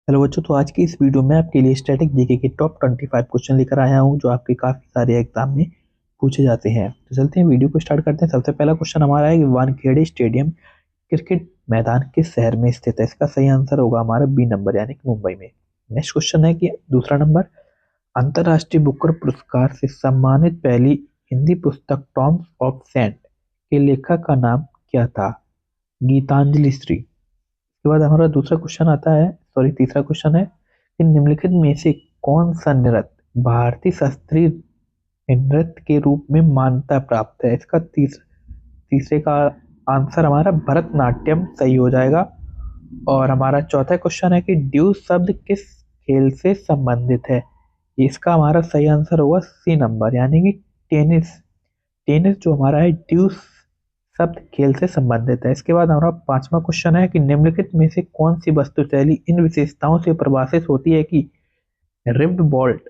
Hello बच्चों। तो आज की इस वीडियो में आपके लिए स्टैटिक जीके के टॉप 25 क्वेश्चन लेकर आया हूं जो आपके काफी सारे एग्जाम में पूछे जाते हैं। तो चलते हैं वीडियो को स्टार्ट करते हैं। सबसे पहला क्वेश्चन हमारा है कि वानखेड़े स्टेडियम क्रिकेट मैदान किस शहर में स्थित है। इसका सही आंसर होगा हमारा बी नंबर यानी कि मुंबई में। नेक्स्ट क्वेश्चन है कि दूसरा नंबर, अंतर्राष्ट्रीय बुकर पुरस्कार से सम्मानित पहली हिंदी पुस्तक टॉम्स ऑफ सेंट के लेखक का नाम क्या था। गीतांजलि श्री। उसके बाद हमारा दूसरा क्वेश्चन आता है, सॉरी तीसरा क्वेश्चन है कि निम्नलिखित में से कौन सा नृत्य भारतीय शास्त्रीय नृत्य के रूप में मान्यता प्राप्त है। इसका तीसरे का आंसर हमारा भरतनाट्यम सही हो जाएगा। और हमारा चौथा क्वेश्चन है कि ड्यूस शब्द किस खेल से संबंधित है। इसका हमारा सही आंसर होगा सी नंबर यानी कि टेनिस। टेनिस जो हमारा है ड्यूस शब्द खेल से संबंधित है। इसके बाद हमारा पांचवा क्वेश्चन है कि निम्नलिखित में से कौन सी वस्तु शैली इन विशेषताओं से प्रभावित होती है कि रिब्ड वॉल्ट,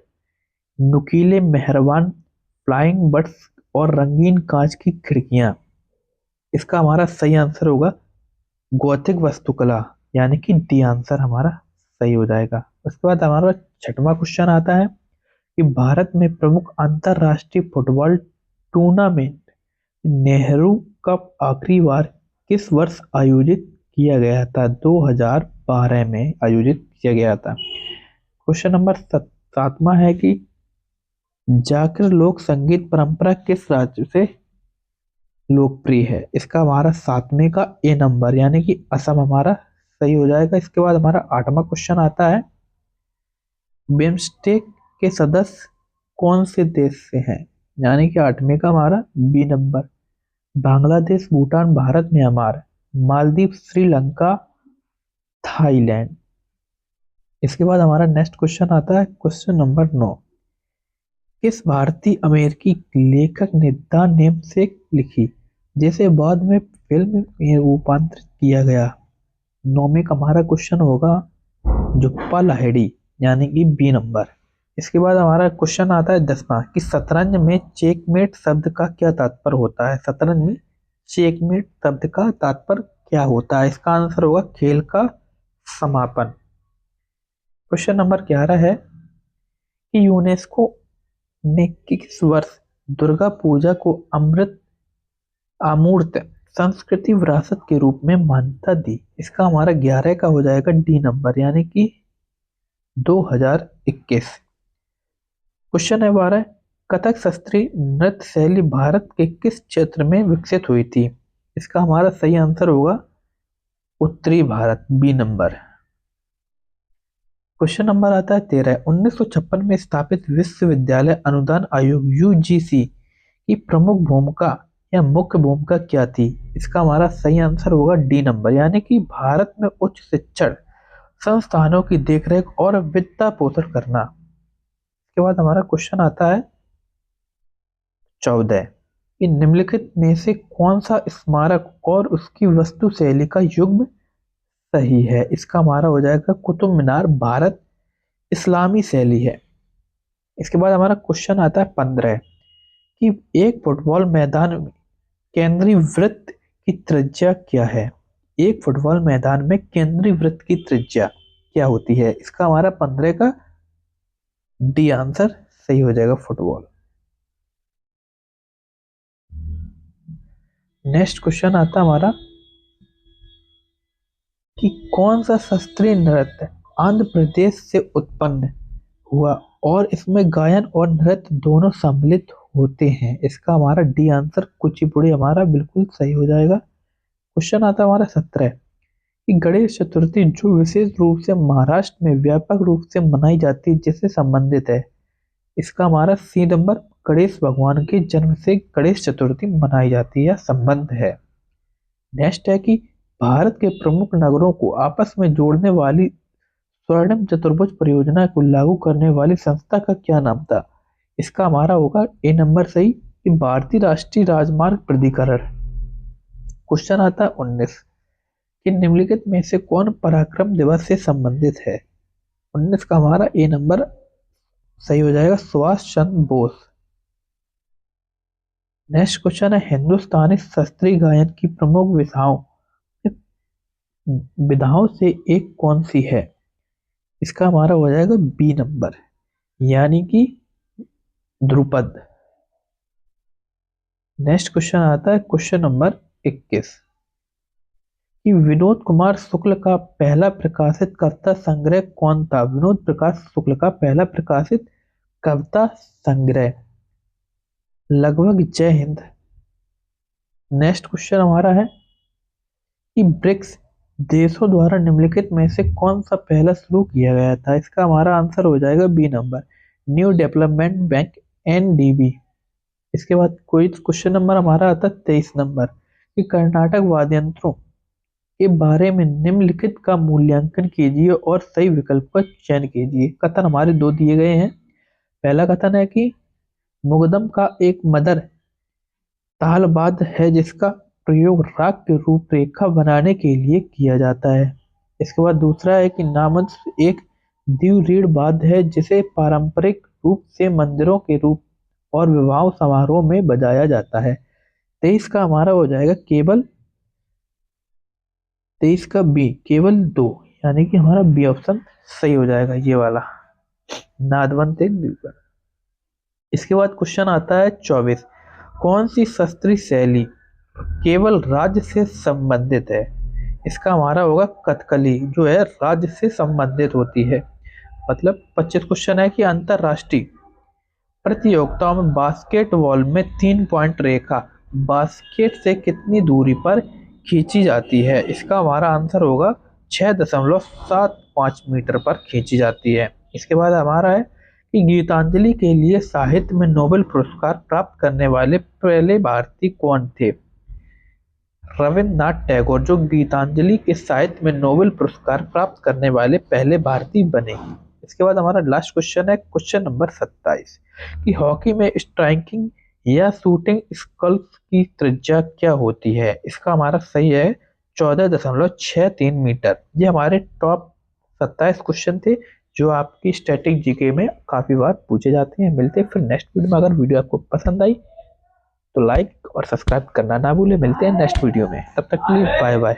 नुकीले मेहरबान फ्लाइंग बर्ड्स और रंगीन कांच की खिड़कियां। इसका हमारा सही आंसर होगा गौथिक वास्तुकला यानी कि डी आंसर हमारा सही हो जाएगा। उसके बाद हमारा छठवां क्वेश्चन आता है कि भारत में प्रमुख अंतरराष्ट्रीय फुटबॉल टूर्नामेंट नेहरू कप आखिरी बार किस वर्ष आयोजित किया गया था। 2012 में आयोजित किया गया था। क्वेश्चन नंबर सातवां है कि जाकिर लोक संगीत परंपरा किस राज्य से लोकप्रिय है। इसका हमारा सातवें का ए नंबर यानी कि असम हमारा सही हो जाएगा। इसके बाद हमारा आठवां क्वेश्चन आता है, बिम्स्टेक के सदस्य कौन से देश से हैं। यानी कि आठवें का हमारा B number, Bangladesh, Bhutan, Bharat, Myanmar, Maldives, Sri Lanka, Thailand. इसके बाद हमारा नेक्स्ट क्वेश्चन आता है क्वेश्चन नंबर 9, किस भारतीय अमेरिकी लेखक ने द नेमसेक लिखी जिसे बाद में फिल्म में रूपांतरित किया गया। नौवीं का हमारा क्वेश्चन होगा जुप्पा लाहिड़ी यानी कि बी नंबर। इसके बाद हमारा क्वेश्चन आता है 10वां कि शतरंज में चेकमेट शब्द का क्या तात्पर्य होता है। शतरंज में चेकमेट शब्द का तात्पर्य क्या होता है। इसका आंसर होगा खेल का समापन। क्वेश्चन नंबर 11 है कि यूनेस्को ने किस वर्ष दुर्गा पूजा को अमृत अमूर्त संस्कृति विरासत के रूप में मान्यता दी। इसका हमारा 11 का हो जाएगा डी नंबर यानी कि 2021। क्वेश्चन है 12, कथक शास्त्रीय नृत्य शैली भारत के किस क्षेत्र में विकसित हुई थी। इसका हमारा सही आंसर होगा उत्तरी Bharat B number. Question number आता है 13, 1956 में स्थापित विश्वविद्यालय अनुदान आयोग यूजीसी की प्रमुख भूमिका या मुख्य भूमिका क्या थी। इसका हमारा सही आंसर होगा डी नंबर यानी कि भारत में उच्च शिक्षण संस्थानों की देखरेख और वित्त पोषण करना। इसके बाद हमारा क्वेश्चन आता है 14 कि निम्नलिखित में से कौन सा स्मारक और उसकी वास्तु शैली का युग्म सही है। इसका हमारा हो जाएगा कुतुब मीनार, भारत इस्लामी शैली है। इसके बाद हमारा क्वेश्चन आता है 15 कि एक फुटबॉल मैदान में केंद्रीय वृत्त की त्रिज्या क्या है। एक फुटबॉल मैदान में केंद्रीय वृत्त की त्रिज्या क्या होती है। इसका हमारा 15 का डी आंसर सही हो जाएगा फुटबॉल। नेक्स्ट क्वेश्चन आता है हमारा कि कौन सा शास्त्रीय नृत्य आंध्र प्रदेश से उत्पन्न हुआ और इसमें गायन और नृत्य दोनों सम्मिलित होते हैं। इसका हमारा डी आंसर कुचिपुड़ी हमारा बिल्कुल सही हो जाएगा। क्वेश्चन आता है हमारा 17 कि गणेश चतुर्थी जो विशेष रूप से महाराष्ट्र में व्यापक रूप से मनाई जाती है जिससे संबंधित है। इसका हमारा सी नंबर, गणेश भगवान के जन्म से गणेश चतुर्थी मनाई जाती है, संबंध है। नेक्स्ट है कि भारत के प्रमुख नगरों को आपस में जोड़ने वाली स्वर्णिम चतुर्भुज परियोजना को लागू करने वाली संस्था का क्या नाम था। इसका हमारा होगा ए नंबर सही कि भारतीय राष्ट्रीय राजमार्ग प्राधिकरण। क्वेश्चन आता है 19 कि निम्नलिखित में से कौन पराक्रम दिवस से संबंधित है। 19 का हमारा ए नंबर सही हो जाएगा सुभाष चंद्र बोस। नेक्स्ट क्वेश्चन है हिंदुस्तानी शास्त्रीय गायन की प्रमुख विधाओं से एक कौन सी है। इसका हमारा हो जाएगा बी नंबर, यानी कि ध्रुपद। नेक्स्ट क्वेश्चन आता है क्वेश्चन नंबर 21 कि विनोद कुमार शुक्ल का पहला प्रकाशित कविता संग्रह कौन था। विनोद प्रकाश शुक्ल का पहला प्रकाशित कविता संग्रह लगभग जय हिंद। नेक्स्ट क्वेश्चन हमारा है कि ब्रिक्स देशों द्वारा निम्नलिखित में से कौन सा पहला शुरू किया गया था। इसका हमारा आंसर हो जाएगा B number, new development bank, NDB. इसके बाद कोई क्वेश्चन नंबर हमारा आता है 23 नंबर कि कर्नाटक वाद्य यंत्रों के बारे में निम्नलिखित का मूल्यांकन कीजिए और सही विकल्प का चयन कीजिए। कथन हमारे दो दिए गए हैं। पहला कथन है कि मुगदम का एक मदर तालवाद्य है जिसका प्रयोग राग की रूपरेखा बनाने के लिए किया जाता है। इसके बाद दूसरा है कि नामद एक द्विरीड वाद्य है जिसे पारंपरिक रूप से मंदिरों के रूप और विवाह समारोह में बजाया जाता है। 23 का हमारा हो जाएगा केवल 23 का बी, केवल दो, यानी कि हमारा बी ऑप्शन सही हो जाएगा, ये वाला नादवंत एक द्वीप। इसके बाद क्वेश्चन आता है 24 कौन सी शास्त्रीय शैली केवल राज्य से संबंधित है। इसका हमारा होगा कथकली, जो है राज्य से संबंधित होती है। मतलब 25 क्वेश्चन है कि अंतरराष्ट्रीय प्रतियोगिताओं में बास्केटबॉल में 3 पॉइंट रेखा बास्केट से कितनी दूरी पर खींची जाती है। इसका हमारा आंसर होगा 6.75 मीटर पर खींची जाती है। इसके बाद हमारा है कि गीतांजलि के लिए साहित्य में नोबेल पुरस्कार प्राप्त करने वाले पहले भारतीय कौन थे। रविन्द्रनाथ टैगोर जो गीतांजलि के साहित्य में नोबेल पुरस्कार प्राप्त करने वाले पहले भारतीय बने। इसके बाद हमारा लास्ट क्वेश्चन है क्वेश्चन नंबर 27 कि हॉकी में स्ट्राइकिंग या शूटिंग स्कल्स की त्रिज्या क्या होती है। इसका हमारा सही है 14.63 मीटर। ये हमारे टॉप 27 क्वेश्चन थे जो आपकी स्टैटिक जीके में काफी बार पूछे जाते हैं। मिलते हैं फिर नेक्स्ट वीडियो में। अगर वीडियो आपको पसंद आई तो लाइक और सब्सक्राइब करना ना भूले। मिलते हैं नेक्स्ट वीडियो में, तब तक के लिए बाय बाय।